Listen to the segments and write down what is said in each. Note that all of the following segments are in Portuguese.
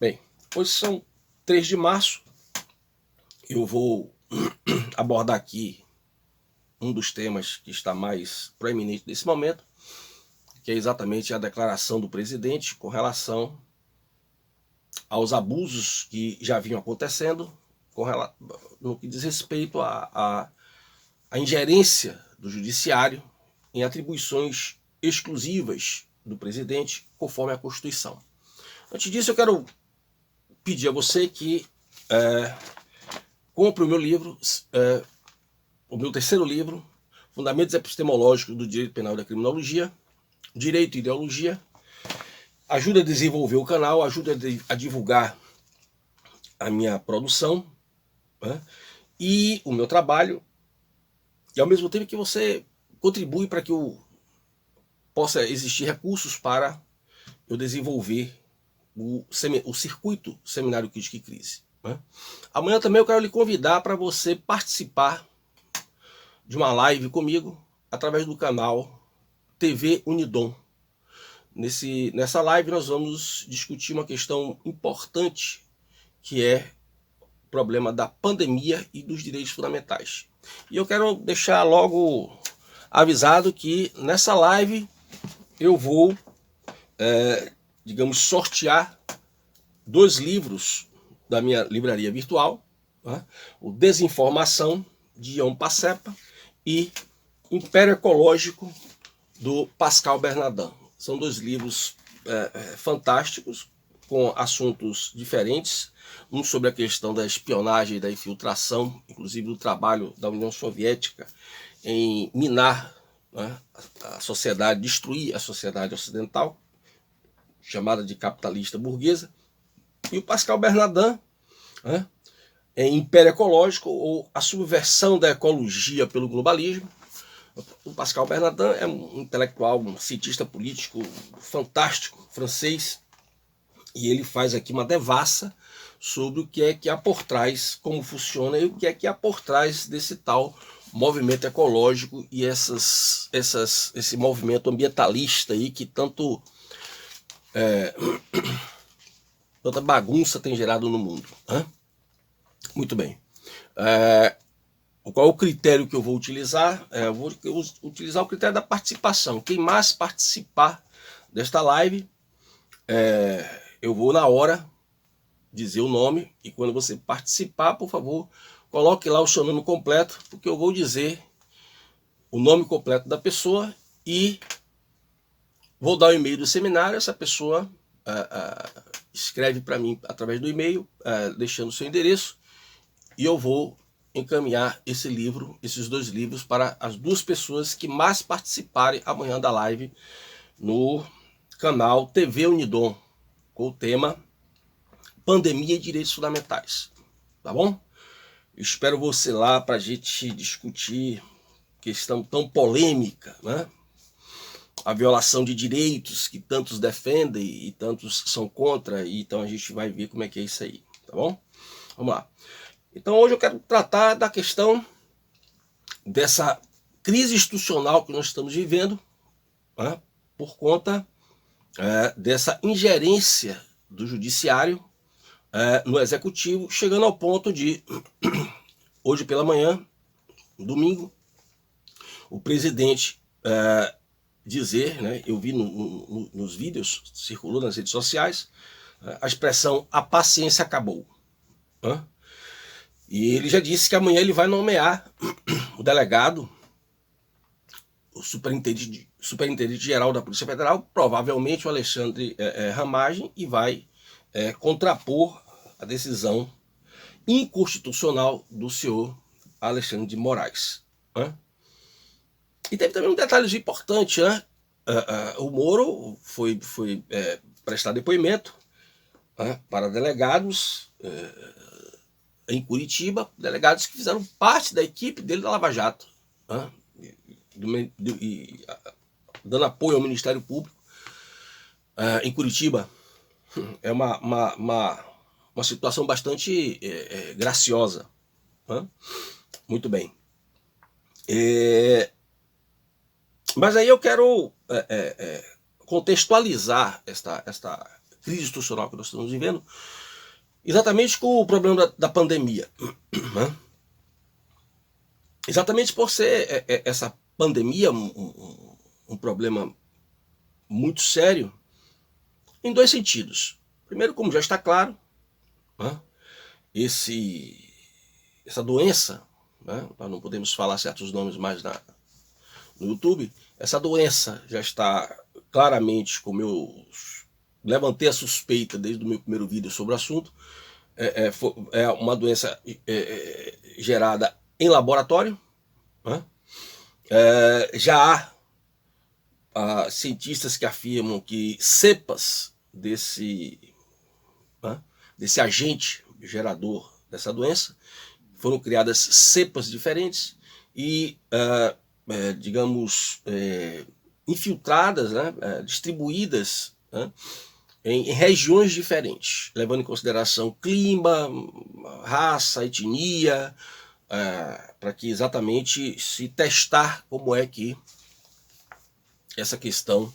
Bem, hoje são 3 de março. Eu vou abordar aqui um dos temas que está mais proeminente nesse momento, que é exatamente a declaração do presidente com relação aos abusos que já vinham acontecendo no que diz respeito à ingerência do judiciário em atribuições exclusivas do presidente, conforme a Constituição. Antes disso, eu quero pedir a você que compre o meu livro, o meu terceiro livro, Fundamentos Epistemológicos do Direito Penal e da Criminologia, Direito e Ideologia. Ajuda a desenvolver o canal, ajuda a divulgar a minha produção, né, e o meu trabalho, e ao mesmo tempo que você contribui para que possa existir recursos para eu desenvolver o circuito Seminário Crítica e Crise. Né. Amanhã também eu quero lhe convidar para você participar de uma live comigo através do canal TV Unidom. Nessa live nós vamos discutir uma questão importante, que é o problema da pandemia e dos direitos fundamentais. E eu quero deixar logo avisado que nessa live eu vou, digamos, sortear 2 livros da minha livraria virtual, né? O Desinformação, de Ion Pacepa, e Império Ecológico, do Pascal Bernardin. São 2 livros fantásticos, com assuntos diferentes, um sobre a questão da espionagem e da infiltração, inclusive do trabalho da União Soviética em minar, né, a sociedade, destruir a sociedade ocidental, chamada de capitalista burguesa, e o Pascal Bernardin, né, em Império Ecológico, ou a subversão da ecologia pelo globalismo. O Pascal Bernardin é um intelectual, um cientista político fantástico, francês, e ele faz aqui uma devassa sobre o que é que há por trás, como funciona e o que é que há por trás desse tal movimento ecológico e esse movimento ambientalista aí que tanta bagunça tem gerado no mundo. Né? Muito bem. Qual é o critério que eu vou utilizar? Eu vou utilizar o critério da participação. Quem mais participar desta live, eu vou na hora dizer o nome, e quando você participar, por favor, coloque lá o seu nome completo, porque eu vou dizer o nome completo da pessoa e vou dar o e-mail do seminário. Essa pessoa escreve para mim através do e-mail, deixando o seu endereço, e eu vou encaminhar esses 2 livros para as 2 pessoas que mais participarem amanhã da live no canal TV Unidom, com o tema Pandemia e Direitos Fundamentais. Tá bom? Eu espero você lá para a gente discutir questão tão polêmica, né? A violação de direitos que tantos defendem e tantos são contra, e então a gente vai ver como é que é isso aí, tá bom? Vamos lá. Então hoje eu quero tratar da questão dessa crise institucional que nós estamos vivendo, né, por conta dessa ingerência do judiciário no executivo, chegando ao ponto de, hoje pela manhã, domingo, o presidente dizer, né, eu vi nos vídeos, circulou nas redes sociais, a expressão "a paciência acabou". Né? E ele já disse que amanhã ele vai nomear o delegado, o superintendente-geral da Polícia Federal, provavelmente o Alexandre Ramagem, e vai contrapor a decisão inconstitucional do senhor Alexandre de Moraes. Né? E teve também um detalhe importante, né? O Moro foi prestar depoimento, né, para delegados em Curitiba, delegados que fizeram parte da equipe dele da Lava Jato, né, dando apoio ao Ministério Público em Curitiba. É uma situação bastante graciosa. Né? Muito bem. Mas aí eu quero contextualizar esta crise institucional que nós estamos vivendo, exatamente com o problema da pandemia. Né? Exatamente por ser essa pandemia um problema muito sério, em dois sentidos. Primeiro, como já está claro, né, essa doença, né, nós não podemos falar certos nomes mais no YouTube, essa doença já está claramente, como eu levantei a suspeita desde o meu primeiro vídeo sobre o assunto, é uma doença gerada em laboratório. Né? Já há cientistas que afirmam que cepas desse agente gerador dessa doença foram criadas cepas diferentes e, digamos, infiltradas, né, distribuídas, né, em regiões diferentes, levando em consideração clima, raça, etnia, para que exatamente se testar como é que essa questão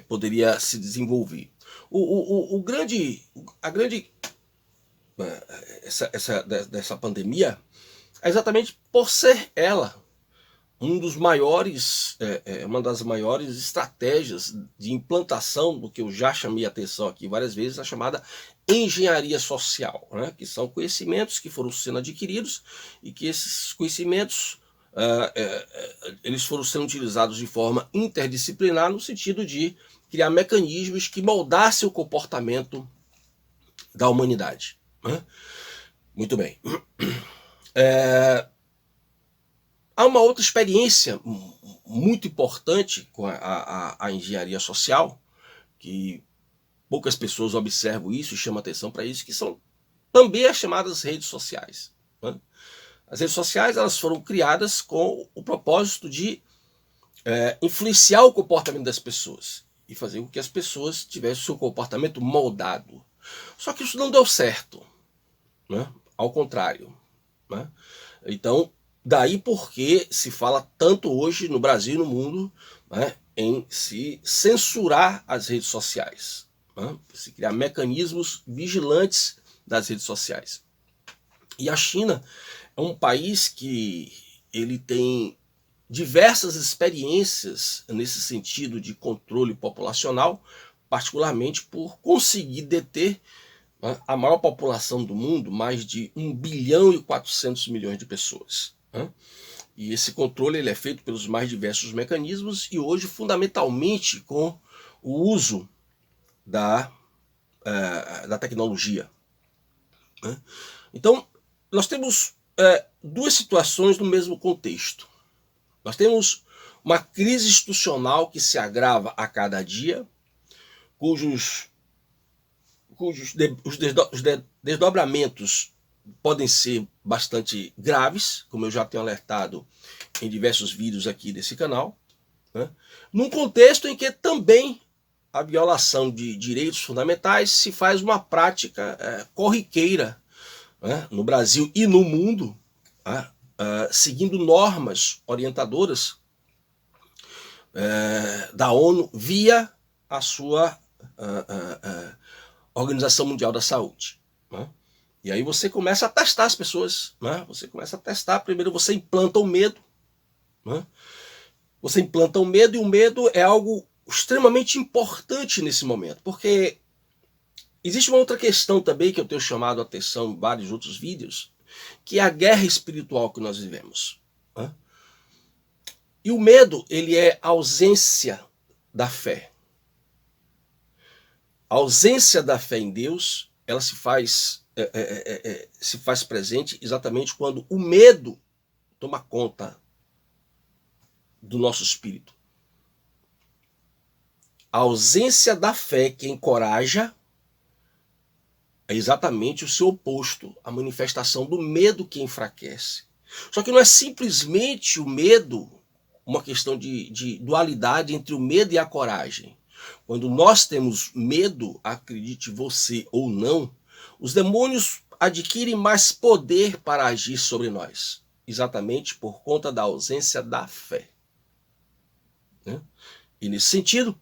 poderia se desenvolver. Dessa pandemia é exatamente por ser ela uma das maiores estratégias de implantação do que eu já chamei a atenção aqui várias vezes, a chamada engenharia social, né? Que são conhecimentos que foram sendo adquiridos e que esses conhecimentos eles foram sendo utilizados de forma interdisciplinar no sentido de criar mecanismos que moldassem o comportamento da humanidade. Né? Muito bem. Há uma outra experiência muito importante com a engenharia social, que poucas pessoas observam isso e chamam atenção para isso, que são também as chamadas redes sociais. Né? As redes sociais elas foram criadas com o propósito de influenciar o comportamento das pessoas e fazer com que as pessoas tivessem o seu comportamento moldado. Só que isso não deu certo, né? Ao contrário. Né? Então, daí porque se fala tanto hoje no Brasil e no mundo, né, em se censurar as redes sociais, né? Se criar mecanismos vigilantes das redes sociais. E a China é um país que ele tem diversas experiências nesse sentido de controle populacional, particularmente por conseguir deter a maior população do mundo, mais de 1 bilhão e 400 milhões de pessoas. Né? E esse controle ele é feito pelos mais diversos mecanismos e hoje fundamentalmente com o uso da tecnologia. Né? Então, nós temos duas situações no mesmo contexto. Nós temos uma crise institucional que se agrava a cada dia, cujos desdobramentos podem ser bastante graves, como eu já tenho alertado em diversos vídeos aqui desse canal, né? Num contexto em que também a violação de direitos fundamentais se faz uma prática corriqueira, né, no Brasil e no mundo, seguindo normas orientadoras da ONU via a sua Organização Mundial da Saúde. Né? E aí você começa a testar as pessoas. Né? Você começa a testar, primeiro você implanta o medo. Né? Você implanta o medo e o medo é algo extremamente importante nesse momento, porque existe uma outra questão também que eu tenho chamado a atenção em vários outros vídeos, que é a guerra espiritual que nós vivemos. Né? E o medo, ele é a ausência da fé. A ausência da fé em Deus, ela se faz presente exatamente quando o medo toma conta do nosso espírito. A ausência da fé que encoraja é exatamente o seu oposto, a manifestação do medo que enfraquece. Só que não é simplesmente o medo, uma questão de dualidade entre o medo e a coragem. Quando nós temos medo, acredite você ou não, os demônios adquirem mais poder para agir sobre nós, exatamente por conta da ausência da fé. E nesse sentido,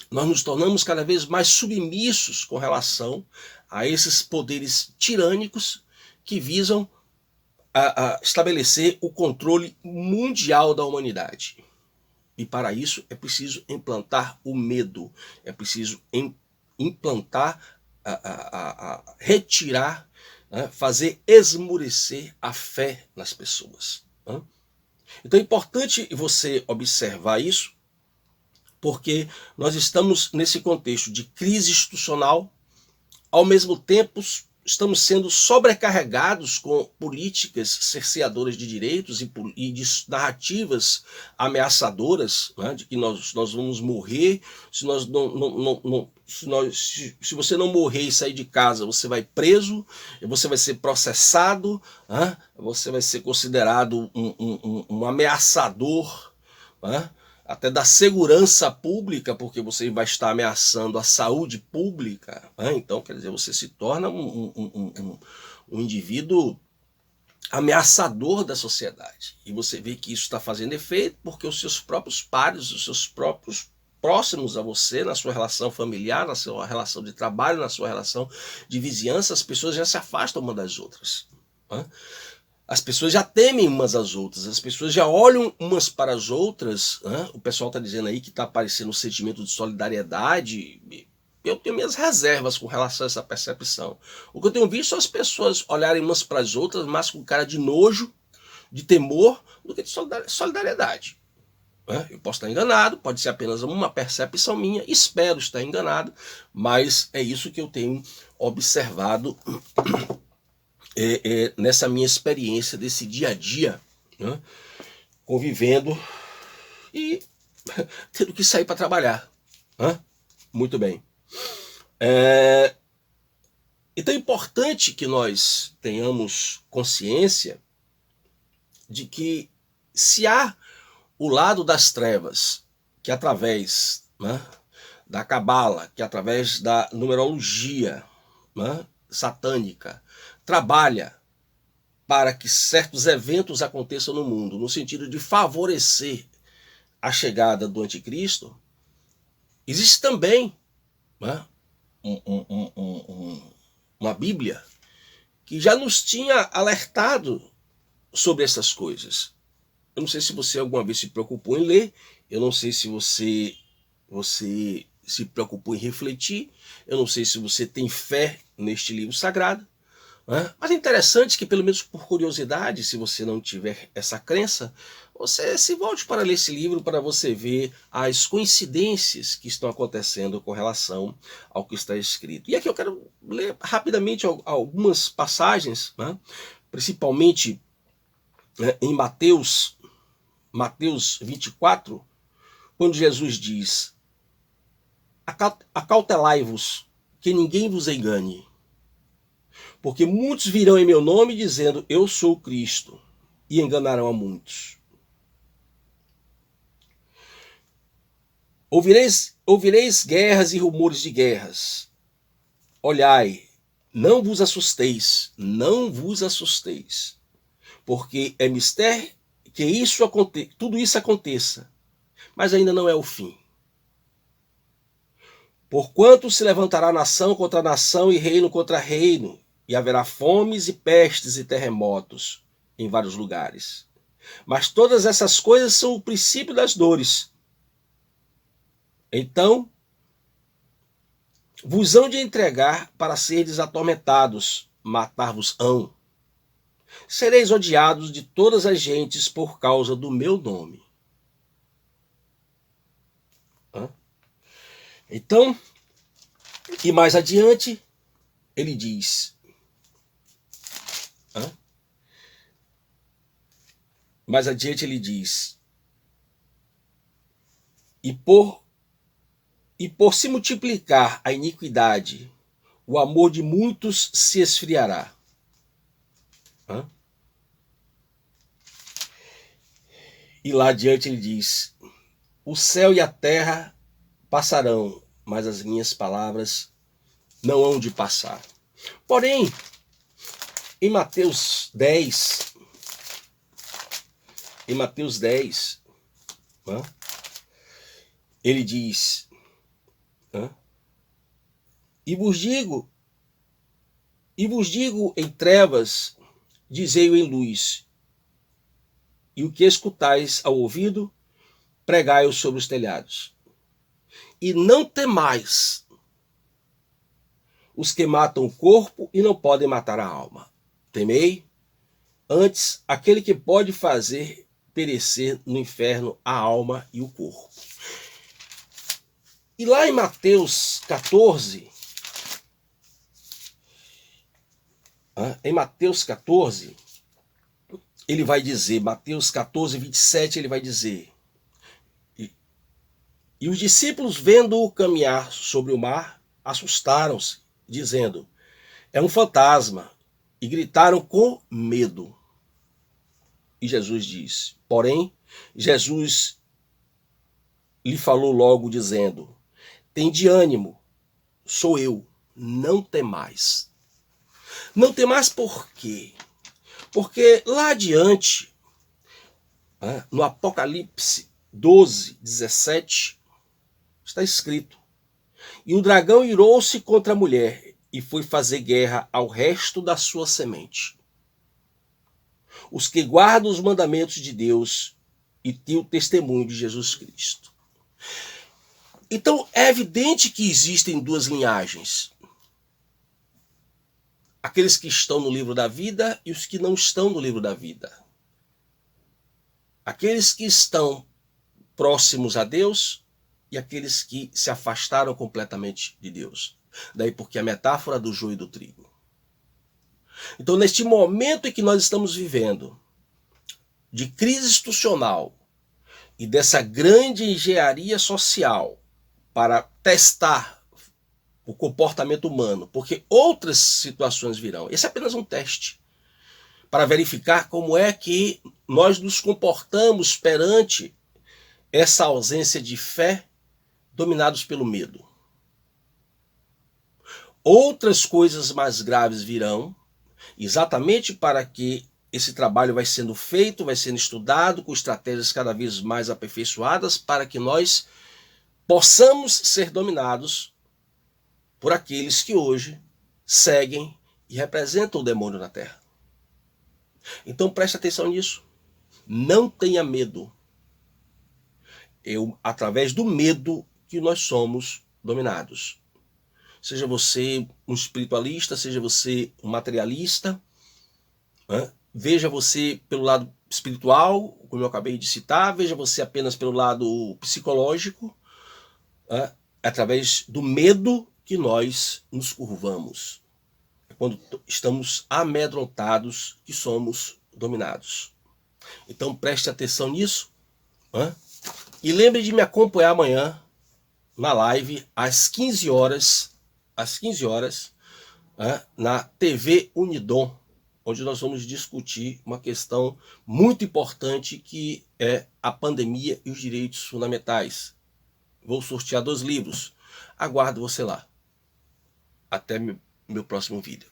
nós nos tornamos cada vez mais submissos com relação a esses poderes tirânicos que visam a estabelecer o controle mundial da humanidade. E para isso é preciso implantar o medo, é preciso implantar, retirar, fazer esmurecer a fé nas pessoas. Então é importante você observar isso, porque nós estamos nesse contexto de crise institucional, ao mesmo tempo estamos sendo sobrecarregados com políticas cerceadoras de direitos e de narrativas ameaçadoras, né, de que nós vamos morrer, se você não morrer e sair de casa, você vai preso, você vai ser processado, né, você vai ser considerado um ameaçador, né, até da segurança pública, porque você vai estar ameaçando a saúde pública, né? Então, quer dizer, você se torna um indivíduo ameaçador da sociedade. E você vê que isso está fazendo efeito porque os seus próprios pares, os seus próprios próximos a você, na sua relação familiar, na sua relação de trabalho, na sua relação de vizinhança, as pessoas já se afastam uma das outras, né? As pessoas já temem umas às outras, as pessoas já olham umas para as outras, né? O pessoal está dizendo aí que está aparecendo um sentimento de solidariedade. Eu tenho minhas reservas com relação a essa percepção. O que eu tenho visto são as pessoas olharem umas para as outras, mais com cara de nojo, de temor, do que de solidariedade. Eu posso estar enganado, pode ser apenas uma percepção minha, espero estar enganado, mas é isso que eu tenho observado nessa minha experiência desse dia a dia, né, convivendo e tendo que sair para trabalhar. Né? Muito bem. Então é importante que nós tenhamos consciência de que se há o lado das trevas, que através, né, da cabala, que através da numerologia, né, satânica, trabalha para que certos eventos aconteçam no mundo, no sentido de favorecer a chegada do anticristo, existe também, né, uma Bíblia que já nos tinha alertado sobre essas coisas. Eu não sei se você alguma vez se preocupou em ler, eu não sei se você se preocupou em refletir, eu não sei se você tem fé neste livro sagrado, né? Mas é interessante que, pelo menos por curiosidade, se você não tiver essa crença, você se volte para ler esse livro para você ver as coincidências que estão acontecendo com relação ao que está escrito. E aqui eu quero ler rapidamente algumas passagens, né? Principalmente, né, em Mateus 24, quando Jesus diz: acautelai-vos, que ninguém vos engane, porque muitos virão em meu nome dizendo, eu sou o Cristo, e enganarão a muitos. Ouvireis guerras e rumores de guerras. Olhai, não vos assusteis, porque é mistério que tudo isso aconteça, mas ainda não é o fim. Porquanto se levantará nação contra nação e reino contra reino, e haverá fomes e pestes e terremotos em vários lugares. Mas todas essas coisas são o princípio das dores. Então, vos hão de entregar para seres atormentados, matar-vos-ão. Sereis odiados de todas as gentes por causa do meu nome. Então, e mais adiante, ele diz... Mais adiante ele diz: E por se multiplicar a iniquidade, o amor de muitos se esfriará. E lá adiante ele diz: o céu e a terra passarão, mas as minhas palavras não hão de passar. Porém, em Mateus 10, ele diz: E vos digo em trevas, dizei-o em luz, e o que escutais ao ouvido, pregai-o sobre os telhados. E não temais os que matam o corpo e não podem matar a alma. Temei, antes, aquele que pode fazer perecer no inferno a alma e o corpo. E lá em Mateus 14, ele vai dizer, Mateus 14, 27, ele vai dizer: E os discípulos, vendo-o caminhar sobre o mar, assustaram-se, dizendo: é um fantasma, e gritaram com medo. E Jesus diz, porém, Jesus lhe falou logo, dizendo: tende ânimo, sou eu, não temais. Não temais por quê? Porque lá adiante, no Apocalipse 12, 17, está escrito: e o dragão irou-se contra a mulher e foi fazer guerra ao resto da sua semente, os que guardam os mandamentos de Deus e têm o testemunho de Jesus Cristo. Então é evidente que existem duas linhagens: aqueles que estão no livro da vida e os que não estão no livro da vida. Aqueles que estão próximos a Deus e aqueles que se afastaram completamente de Deus. Daí porque a metáfora do joio e do trigo. Então, neste momento em que nós estamos vivendo, de crise institucional e dessa grande engenharia social para testar o comportamento humano, porque outras situações virão. Esse é apenas um teste para verificar como é que nós nos comportamos perante essa ausência de fé, dominados pelo medo. Outras coisas mais graves virão, exatamente para que esse trabalho vai sendo feito, vai sendo estudado, com estratégias cada vez mais aperfeiçoadas, para que nós possamos ser dominados por aqueles que hoje seguem e representam o demônio na Terra. Então preste atenção nisso. Não tenha medo. Através do medo que nós somos dominados. Seja você um espiritualista, seja você um materialista, veja você pelo lado espiritual, como eu acabei de citar, veja você apenas pelo lado psicológico, através do medo que nós nos curvamos. É quando estamos amedrontados que somos dominados. Então preste atenção nisso. E lembre de me acompanhar amanhã na live às 15 horas, na TV Unidom, onde nós vamos discutir uma questão muito importante que é a pandemia e os direitos fundamentais. Vou sortear 2 livros. Aguardo você lá. Até meu próximo vídeo.